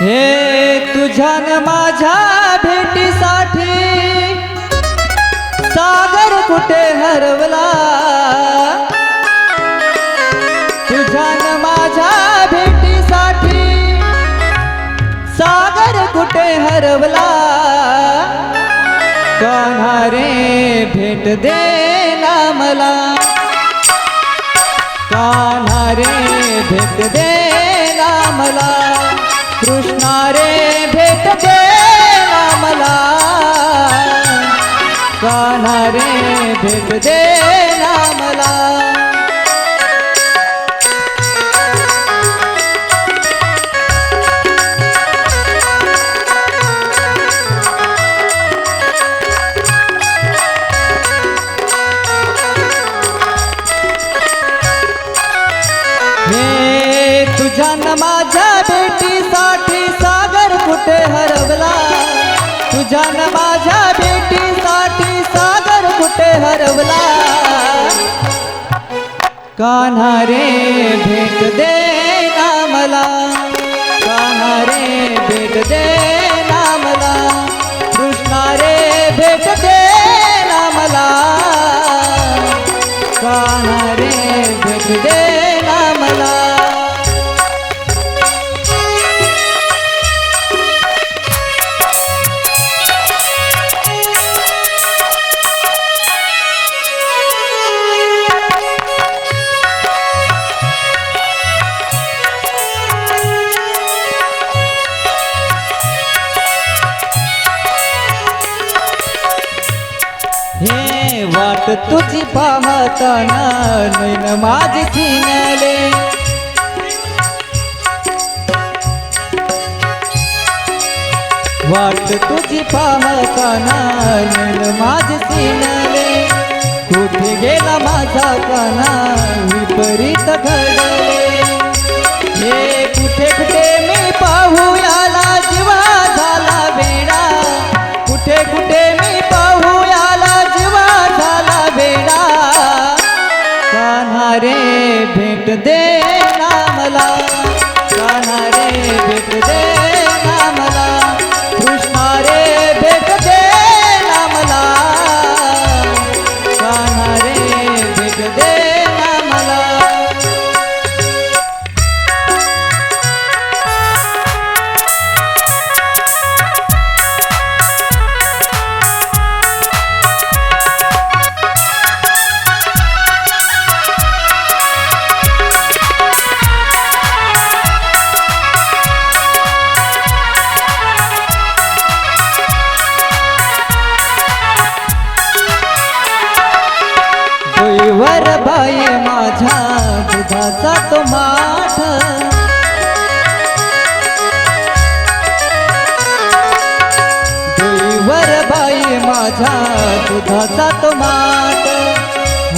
हे तुझ्या न माझ्या भेटीसाठी सागर कुठे हरवला, तुझ्या न माझ्या भेटीसाठी सागर कुठे हरवला, कान्हा रे भेट दे ना मला, कान्हा रे भेट दे ना मला, कृष्णा रे भेट दे ना मला, कान्हा रे भेट दे ना मला। तुझ्या न माझ्या भेटीसाठी सागर कुठे हरवला, तुझ्या न माझ्या भेटीसाठी सागर कुठे हरवला, कान्हा रे भेट दे ना मला, कान्हा रे भेट दे ना मला, कृष्णा रे भेट दे ना मला, कान्हा रे भेट दे ना मला। हे वाट तुझी पाहताना नैन माझे चिनले, वाट तुझी पाहताना नैन माझे चिनले, कुठे गेला माझा कान्हा विपरीत घडले, हे कुठे कुठे मी पाहू याला जीवा झाला वेडा, कुठे कुठे मी पाहू याला जीवा झाला वेडा, कान्हा रे भेट दे ना मला, कान्हा रे भेट दे ना मला, कृष्णा रे भेट दे ना मला, कान्हा रे भेट दे ना मला। वर बाई माझ्या दुधाचा तो माठ, वर बाई माझ्या दुधाचा तो माठ,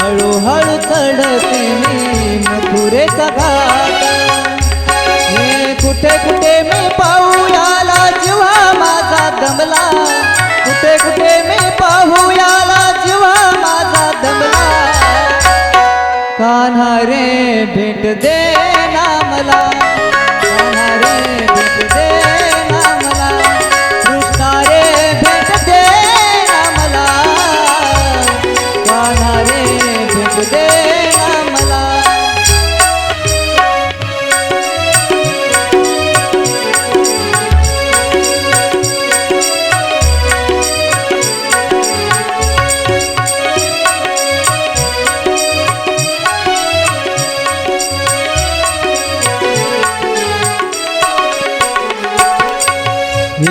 हळूहळू चढते मी मथुरेचा घाट, हे कुठे कुठे मी पाहू याला जीवा माझा दमला, कुठे कुठे मी पाहू याला जीवा माझा दमला, कान्हा रे भेट दे ना मला, कान्हा रे भेट दे ना मला, कृष्णा रे भेट दे ना मला, कान्हा रे भेट दे ना मला।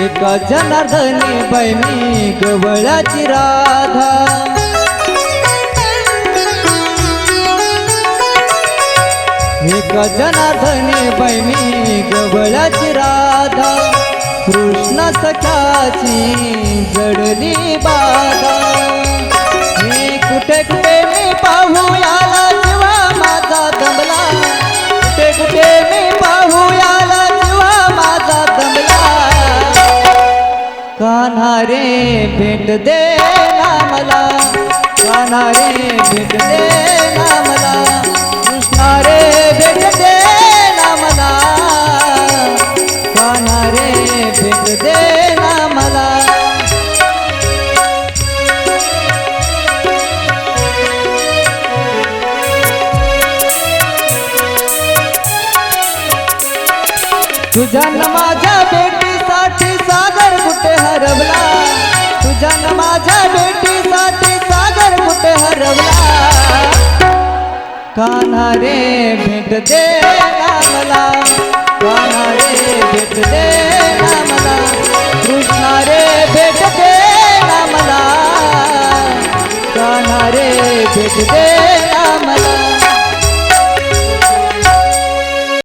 एका जनार्दनी बहिणी गवळाची राधा, एका जनार्दनी बहिणी गवळाची राधा, कृष्ण सखाची जडली बाधा, हे कुठे कुठे मी पाहू याला जीवा माझा दमला, कुठे कुठे मी पाहू याला जीवा माझा दमला, कान्हा रे भेट दे ना मला, कान्हा रे भेट दे ना मला, कृष्णा रे भेट दे ना मला, कान्हा रे तुझ्या न माझ्या भेटीसाठी सागर कुठे हरवला, तुझ्या न माझ्या भेटीसाठी सागर कुठे हरवला. कान्हा रे भेट दे ना मला, कान्हा रे भेट दे ना मला, कृष्णा रे भेट दे ना मला, कान्हा रे भेट दे